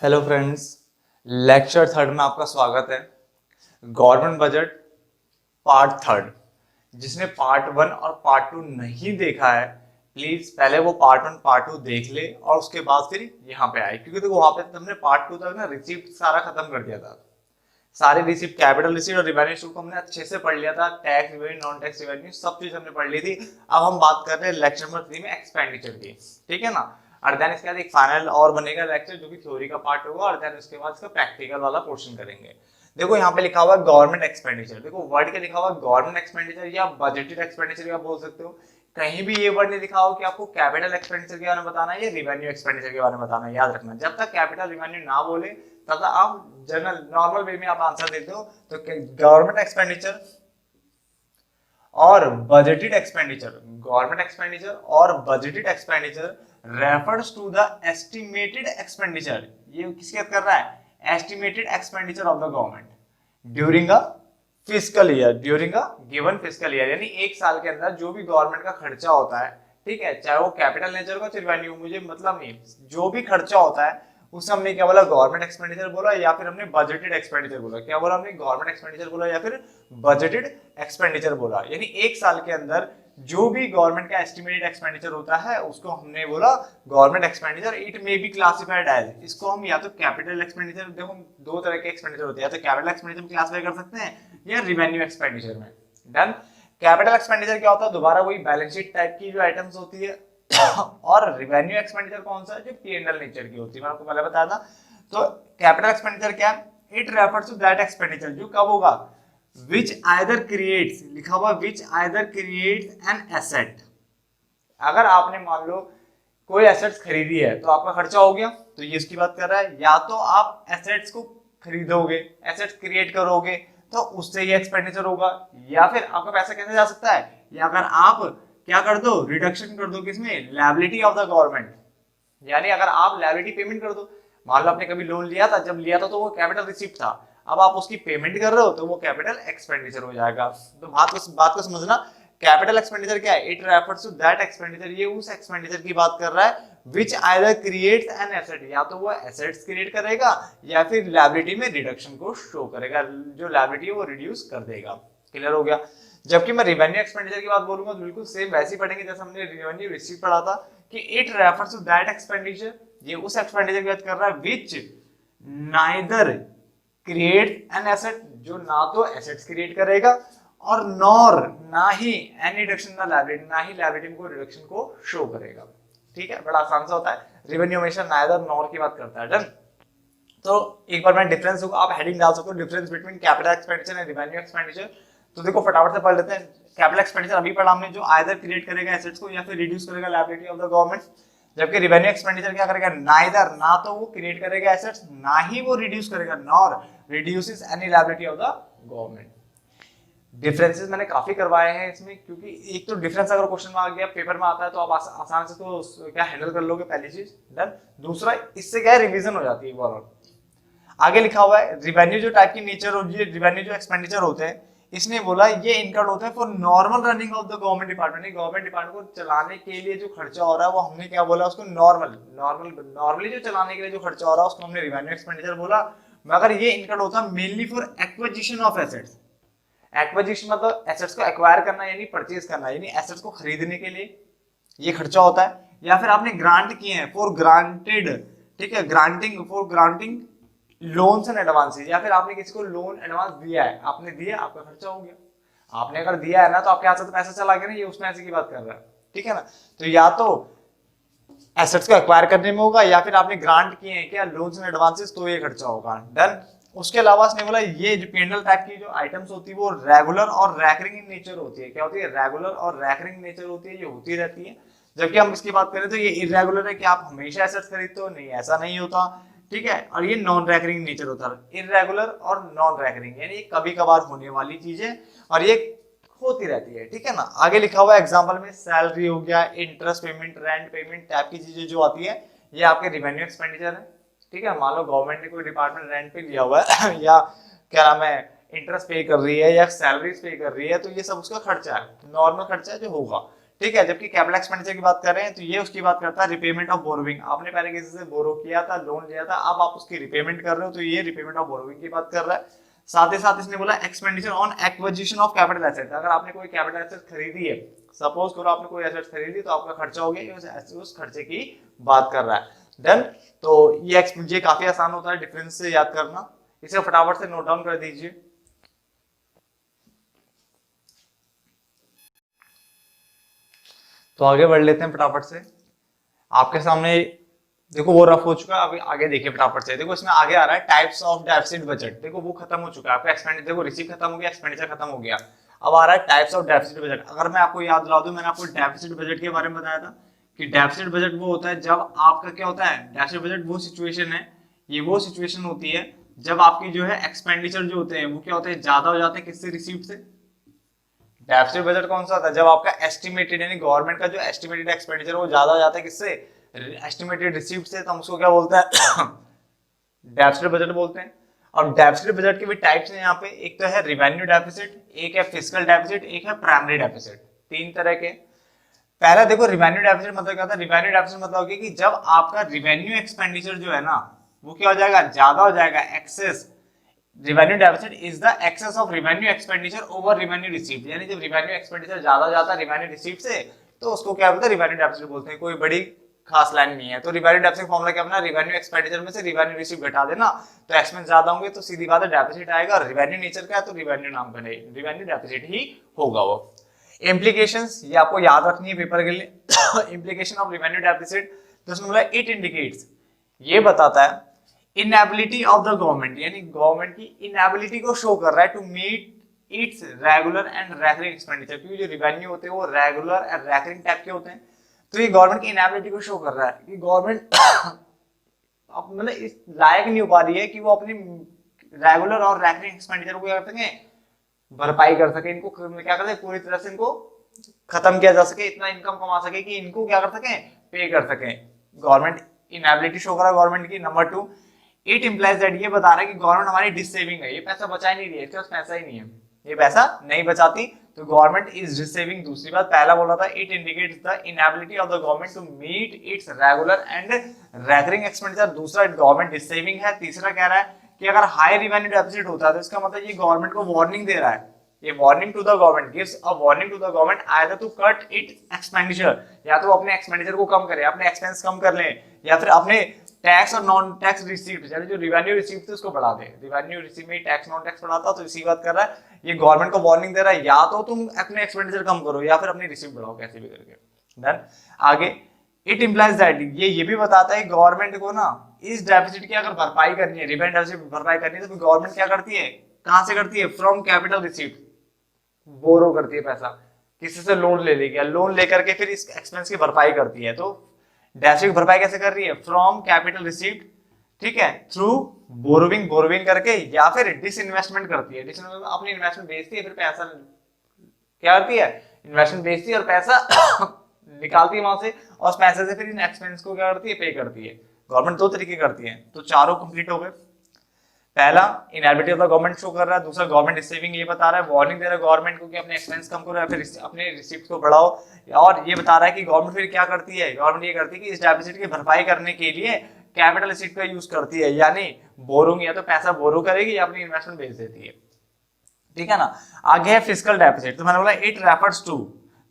Hello friends, lecture third में आपका स्वागत है। Government budget part third. जिसने पार्ट वन और पार्ट टू नहीं देखा है, प्लीज पहले वो पार्ट वन पार्ट टू देख ले और उसके बाद फिर यहाँ पे आए, क्योंकि देखो वहां पे हमने पार्ट टू तक ना रिसीप्ट सारा खत्म कर दिया था। सारी रिसीप्ट, कैपिटल रिसीप्ट और रिवेन्यू रिसीप्ट को हमने अच्छे से पढ़ लिया था। Tax revenue, non tax revenue, सब चीज हमने पढ़ ली थी। अब हम बात कर रहे हैं लेक्चर नंबर 3 में एक्सपेंडिचर की, ठीक है ना। और देन इसके बाद एक फाइनल और बनेगा लेक्चर जो कि थ्योरी का पार्ट होगा, और देन उसके बाद इसका प्रैक्टिकल वाला पोर्शन करेंगे। देखो यहाँ पे लिखा हुआ है गवर्नमेंट एक्सपेंडिचर। देखो वर्ड के लिखा हुआ है गवर्नमेंट एक्सपेंडिचर या बजटेड एक्सपेंडिचर या बोल सकते हो। कहीं भी ये वर्ड नहीं लिखा हो कि आपको कैपिटल एक्सपेंडिचर के बारे में बताना है या रिवेन्यू एक्सपेंडिचर के बारे में बताना है। याद रखना, जब तक कैपिटल रिवेन्यू ना बोले तब तक आप जनरल नॉर्मल वे में आप आंसर देते हो। तो गवर्नमेंट एक्सपेंडिचर और बजटेड एक्सपेंडिचर, गवर्नमेंट एक्सपेंडिचर और budgeted expenditure refers to the estimated expenditure. ये किसकी बात कर रहा है? Estimated expenditure of the government during a fiscal year, during a given fiscal year. यानी एक साल के अंदर जो भी गवर्नमेंट का खर्चा होता है, ठीक है, चाहे वो कैपिटल नेचर का रिवेन्यू, मुझे मतलब नहीं, जो भी खर्चा होता है उसे हमने क्या बोला? गवर्नमेंट एक्सपेंडिचर बोला या फिर हमने बजटेड एक्सपेंडिचर बोला। क्या बोला हमने? गवर्नमेंट एक्सपेंडिचर बोला या फिर बजटेड एक्सपेंडिचर बोला। यानी एक साल के अंदर जो भी गवर्नमेंट का एस्टिमेटेड एक्सपेंडिचर होता है उसको हमने बोला government expenditure. It may be classified as, इसको हम या तो कैपिटल एक्सपेंडिचर, देखो दो तरह के एक्सपेंडिचर होते हैं, या तो कैपिटल एक्सपेंडिचर में क्लासिफाई कर सकते हैं या रिवेन्यू एक्सपेंडिचर में। डन। कैपिटल एक्सपेंडिचर क्या होता है? दोबारा वही बैलेंस शीट टाइप की जो आइटम्स होती है। और रिवेन्यू एक्सपेंडिचर कौन सा है? जो P&L नेचर की होती है, मैं आपको पहले बताया था। तो कैपिटल एक्सपेंडिचर क्या है? It refers to that expenditure जो कब होगा? विच आइदर क्रिएट्स, लिखा हुआ which either creates an asset. अगर आपने मान लो कोई एसेट्स खरीदी है तो आपका खर्चा हो गया, तो ये इसकी बात कर रहा है। या तो आप एसेट्स को खरीदोगे, एसेट्स क्रिएट करोगे, तो उससे ये एक्सपेंडिचर होगा। या फिर आपका पैसा कैसे जा सकता है? या अगर आप क्या कर दो? रिडक्शन कर दो, किसमें? Liability of the government. यानी अगर आप लायबिलिटी पेमेंट कर दो, मान लो आपने कभी लोन लिया था, जब लिया था तो वो कैपिटल रिसीप्ट था, अब आप उसकी पेमेंट कर रहे हो तो वो कैपिटल एक्सपेंडिचर हो जाएगा। तो बात को समझना, कैपिटल एक्सपेंडिचर क्या है? It refers to that expenditure, ये उस एक्सपेंडिचर की बात कर रहा है which either creates an asset, या तो वो एसेट्स क्रिएट करेगा या फिर लायबिलिटी में रिडक्शन को शो करेगा, जो लायबिलिटी है वो रिड्यूस कर देगा। क्लियर हो गया? जबकि मैं रिवेन्यू एक्सपेंडिचर की बात बोलूंगा तो बिल्कुल सेम वैसे ही पढ़ेंगे जैसे हमने रिवेन्यू रिसीव पढ़ा था कि it refers to that expenditure, ये उस एक्सपेंडिचर की बात कर रहा है which neither create an asset, जो ना तो एसेट्स क्रिएट करेगा और नॉर, ना ही एनी रिडक्शन ना लायबिलिटी, ना ही लायबिलिटी को रिडक्शन को शो करेगा। ठीक है, बड़ा आसान सा होता है। रिवेन्यू हमेशा नाइदर नॉर की बात करता है। डन। तो एक बार मैं डिफरेंस होगा, आप हेडिंग डाल सकते हो, difference between capital expenditure and revenue expenditure. तो देखो फटाफट से पढ़ लेते हैं। कैपिटल एक्सपेंडिचर अभी पढ़ा हमने, जो आइदर क्रिएट करेगा एसेट्स को या फिर रिड्यूस करेगा लायबिलिटी ऑफ द गवर्नमेंट। जबकि रिवेन्यू एक्सपेंडिचर क्या करेगा? नाइदर, ना तो वो क्रिएट करेगा एसेट्स, ना ही वो रिड्यूस करेगा, nor reduces any liability of the government. Differences मैंने काफी करवाए हैं इसमें, क्योंकि एक तो डिफरेंस अगर क्वेश्चन में आ गया, पेपर में आता है, तो आप आसान से तो क्या हैंडल कर लोगे, पहली चीज। डन। दूसरा, इससे क्या है, रिवीजन हो जाती है ओवरऑल। आगे लिखा हुआ है रिवेन्यू जो टाइप की नेचर होती है, रिवेन्यू जो एक्सपेंडिचर होते हैं, इसने बोला ये इनकर्ड होता है for normal running of the government department. Government department को चलाने के लिए जो खर्चा हो रहा है वो हमने क्या बोला? उसको नॉर्मली जो चलाने के लिए जो खर्चा हो रहा है उसको हमने रिवेन्यू एक्सपेंडिचर बोला। मगर ये इनकर्ड होता है mainly for acquisition of assets. Acquisition मतलब एसेट्स को एक्वायर करना, यानी परचेज करना, यानी एसेट्स को खरीदने के लिए ये खर्चा होता है। या फिर आपने ग्रांट किए हैं, फॉर ग्रांटेड, ठीक है, granting, for granting loans and advances, या फिर आपने किसी को लोन एडवांस दिया है, आपने दिया, आपका खर्चा हो गया। आपने अगर दिया है ना तो आपके हाथ से तो पैसा चला गया ना, ये उस पैसे की बात कर रहा है, ठीक है ना। तो या तो एसेट्स को एक्वायर करने में होगा, या फिर आपने ग्रांट किए हैं क्या, लोन्स एंड एडवांसेस, तो ये खर्चा होगा। डन। उसके अलावा इसने बोला ये जो P&L टाइप की जो आइटम्स होती है वो रेगुलर और रैकरिंग इन नेचर होती है। क्या होती है? रेगुलर और रैकरिंग नेचर होती है, ये होती रहती है। जबकि हम इसकी बात करें तो ये इरेगुलर है कि आप हमेशा एसेट्स खरीदते हो, नहीं, ऐसा नहीं होता, ठीक है। और ये नॉन रैकरिंग नेचर होता है। इरेगुलर और नॉन रैकरिंग यानी कभी कभार होने वाली चीजें, और ये होती रहती है, ठीक है ना। आगे लिखा हुआ एग्जांपल में सैलरी हो गया, interest payment, rent payment type की चीजें जो आती है, ये आपके रिवेन्यू एक्सपेंडिचर है, ठीक है। मान लो गवर्नमेंट ने कोई डिपार्टमेंट रेंट पे लिया हुआ है या क्या नाम है, इंटरेस्ट पे कर रही है या सैलरीज पे कर रही है, तो ये सब उसका खर्चा है, नॉर्मल खर्चा है जो होगा, ठीक है। जबकि कैपिटल एक्सपेंडिचर की बात कर रहे हैं तो ये उसकी बात करता है रिपेमेंट ऑफ बोरोविंग। आपने पहले किसी से बोरो किया था, लोन लिया था, अब आप उसकी रिपेमेंट कर रहे हो तो ये रिपेमेंट ऑफ बोरोविंग की बात कर रहा है। साथ ही साथ इसने बोला expenditure on acquisition of capital asset. अगर आपने कोई कैपिटल एसेट खरीदी है, सपोज करो आपने कोई एसेट खरीदी तो आपका खर्चा हो गया, उस खर्चे की बात कर रहा है। डन। तो ये काफी आसान होता है डिफरेंस से याद करना, इसे फटाफट से नोट डाउन कर दीजिए। तो आगे बढ़ लेते हैं फटाफट से। आपके सामने देखो वो रफ हो चुका है, अभी आगे देखिए फटाफट से। देखो इसमें आगे आ रहा है टाइप्स ऑफ डेफिसिट बजट। देखो वो खत्म हो चुका है आपका एक्सपेंडिचर, देखो रिसीव खत्म हो गया, एक्सपेंडिचर खत्म हो गया। अब आ रहा है टाइप्स ऑफ डेफिसिट बजट। अगर मैं आपको याद दिला दूं, मैंने आपको डेफिसिट बजट के बारे में बताया था कि डेफिसिट बजट वो होता है जब आपका क्या होता है, डेफिसिट बजट वो सिचुएशन है, ये वो सिचुएशन होती है जब आपकी जो है एक्सपेंडिचर जो होते हैं वो क्या होते हैं, ज्यादा हो जाते हैं किससे, रिसीव्ड से। डेफिसिट बजट कौन सा होता है, जब आपका एस्टिमेटेड यानी गवर्नमेंट का जो एस्टिमेटेड एक्सपेंडिचर वो ज्यादा हो जाता है किससे, एस्टिमेटेड रिसीव्ड से। तो हम उसको क्या बोलते हैं डेफिसिट बजट बोलते हैं। अब डेफिसिट बजट के भी टाइप्स हैं यहाँ पे, एक तो है रिवेन्यू डेफिसिट, एक है फिस्कल डेफिसिट, एक है प्राइमरी डेफिसिट, तीन तरह के। पहला देखो रिवेन्यू डेफिसिट मतलब क्या होता है, रिवेन्यू डेफिसिट मतलब कि जब आपका रिवेन्यू एक्सपेंडिचर जो है ना वो क्या हो जाएगा, ज्यादा हो जाएगा, excess. Revenue deficit is the excess of revenue expenditure over revenue received, यानी जब रिवेन्यू एक्सपेंडिचर ज्यादा हो जाता है रिवेन्यू रिसीव्ड से तो उसको क्या बोलते हैं, रिवेन्यू डेफिसिट बोलते हैं। कोई बड़ी खास लाइन नहीं है। तो रिवेन्यू डेफिसिट फॉर्मूला क्या अपना, रिवेन्यू एक्सपेंडिचर में से रिवेन्यू रिसीव घटा देना, तो एक्सपेंस ज्यादा होंगे तो सीधी बात है डेफिसिट आएगा। और रिवेन्यू नेचर का है तो रिवेन्यू नाम का नहीं, रिवेन्यू डेफिसिट ही होगा वो। इम्प्लीकेशंस ये आपको याद रखनी है पेपर के लिए। इम्प्लीकेशन ऑफ रिवेन्यू डेफिसिट, तो उसमें बोला इट इंडिकेट्स, ये बताता है इनएबिलिटी ऑफ द गवर्नमेंट, यानी गवर्नमेंट की इनएबिलिटी को शो कर रहा है to meet its regular and recurring expenditure. क्योंकि जो रिवेन्यू होते हैं वो रेगुलर एंड रैकरिंग टाइप के होते हैं, तो ये गवर्नमेंट की इनएबिलिटी को शो कर रहा है कि गवर्नमेंट मतलब इस लायक नहीं हो पा रही है कि वो अपनी रेगुलर और रैकरिंग एक्सपेंडिचर को क्या कर सके, भरपाई कर सके, इनको क्या कर सके, पूरी तरह से इनको खत्म किया जा सके, इतना इनकम कमा सके कि इनको क्या कर सके, पे कर सके। गवर्नमेंट इनएबिलिटी शो कर रहा है गवर्नमेंट की। नंबर 2, इट इंप्लाइज दैट, ये बता रहा है कि गवर्नमेंट हमारी डिसेविंग है, ये पैसा बचा ही नहीं रही है, इसके पास पैसा ही नहीं है, ये पैसा नहीं बचाती, तो गवर्नमेंट इज डिसेविंग। दूसरी बात, पहला बोला था it indicates the inability of the government to meet its regular and recurring expenditure, दूसरा गवर्नमेंट डिसेविंग है। तीसरा कह रहा है कि अगर हाई रिवेन्यू डेफिसिट होता है तो इसका मतलब ये गवर्नमेंट को वार्निंग दे रहा है, ये warning to the government, gives a warning to the government either to cut it expenditure, या तो अपने एक्सपेंडिचर को कम करे, अपने एक्सपेंस कम कर ले, या फिर अपने टैक्स और नॉन टैक्स रिसीव्ड, यानी जो रिवेन्यू रिसीव्ड थे उसको बढ़ा दे। रिवेन्यू रिसीव में टैक्स नॉन टैक्स बढ़ाता, तो इसी बात कर रहा है ये गवर्नमेंट को वार्निंग दे रहा है, या तो तुम अपने एक्सपेंडिचर कम करो या फिर अपनी रिसीव बढ़ाओ, कैसे भी करके। डन। आगे इट इंप्लाइज दैट, ये भी बताता है गवर्नमेंट को ना इस डेफिसिट की अगर भरपाई करनी है, रिवेन्यू डेफिसिट भरपाई करनी है, तो गवर्नमेंट क्या करती है, कहां से करती है, फ्रॉम कैपिटल रिसीव्ड, बोरो करती है पैसा, किसी से लोन ले लेगी, लोन लेकर के फिर इस एक्सपेंस की भरपाई करती है। तो डेफिसिट की भरपाई कैसे कर रही है, फ्रॉम कैपिटल रिसीव्ड, ठीक है, थ्रू बोरोविंग, बोरोविंग करके, या फिर डिसइन्वेस्टमेंट करती है, डिसइन्वेस्टमेंट अपनी इन्वेस्टमेंट बेचती है, फिर पैसा क्या करती है, इन्वेस्टमेंट बेचती है और पैसा निकालती है वहां से, और उस पैसे से फिर इन एक्सपेंस को क्या करती है, पे करती है। गवर्नमेंट दो तरीके करती है, तो चारों कंप्लीट हो गए। पहला inability of the government show कर रहा है, दूसरा गवर्नमेंट रिसीविंग, ये बता रहा है, वार्निंग दे रहा है गवर्नमेंट को कि अपने एक्सपेंस कम करो या फिर अपने रिसीप्ट को बढ़ाओ, और ये बता रहा है कि गवर्नमेंट फिर क्या करती है, गवर्नमेंट ये करती है कि इस डेफिसिट की भरपाई करने के लिए कैपिटल रिसीट का यूज करती है, यानी बोरोइंग, या तो पैसा बोरो करेगी या अपनी इन्वेस्टमेंट बेच देती है, ठीक है ना। आगे है फिस्कल डेफिसिट, तो मैंने बोला it refers to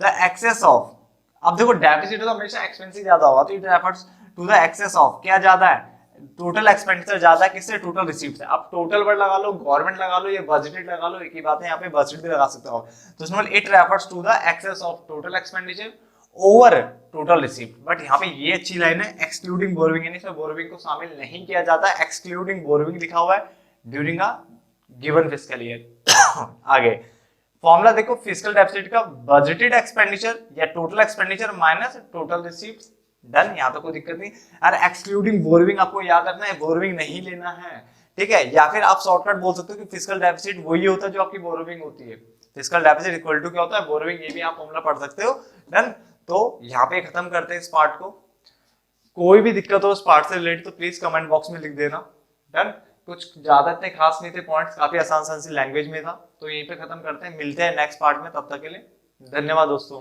the excess of, अब देखो डेफिसिट तो हमेशा एक्सपेंस ही ज्यादा होगा, तो it refers to the excess of, क्या ज्यादा है, टोटल एक्सपेंडिचर ज्यादा है किससे, टोटल रिसीव्ड से। अब टोटल वर्ड लगा लो, गवर्नमेंट लगा लो, ये बजटेड लगा लो, एक ही बात है, यहाँ पे बजट भी लगा सकते हो। तो इसमें it refers to the excess of total expenditure over total received, but यहाँ पे ये अच्छी लाइन है एक्सक्लूडिंग बोरोइंग, यानी इसमें बोरोइंग को शामिल नहीं किया जाता, एक्सक्लूडिंग बोरोइंग लिखा हुआ है during a given fiscal year. आगे फॉर्मूला देखो, फिस्कल डेफिसिट का बजटेड एक्सपेंडिचर या total expenditure minus total received. Done, यहाँ पे कोई दिक्कत नहीं। अरे एक्सक्लूडिंग बोरोइंग आपको याद रखना है, बोरोइंग नहीं लेना है, ठीक है। या फिर आप शॉर्टकट बोल सकते हो कि फिस्कल डेफिसिट वही होता है जो आपकी बोरोइंग होती है, फिस्कल डेफिसिट इक्वल टू क्या होता है, बोरोइंग, ये भी आप फॉर्मूला पढ़ सकते हो। डन, तो यहाँ पे खत्म करते हैं इस पार्ट को। कोई भी दिक्कत हो इस पार्ट से रिलेटेड तो प्लीज कमेंट बॉक्स में लिख देना। डन, कुछ ज्यादा इतने खास नहीं थे पॉइंट्स, काफी आसान सी लैंग्वेज में था, तो यहीं पे खत्म करते हैं, मिलते हैं नेक्स्ट पार्ट में, तब तक के लिए धन्यवाद दोस्तों।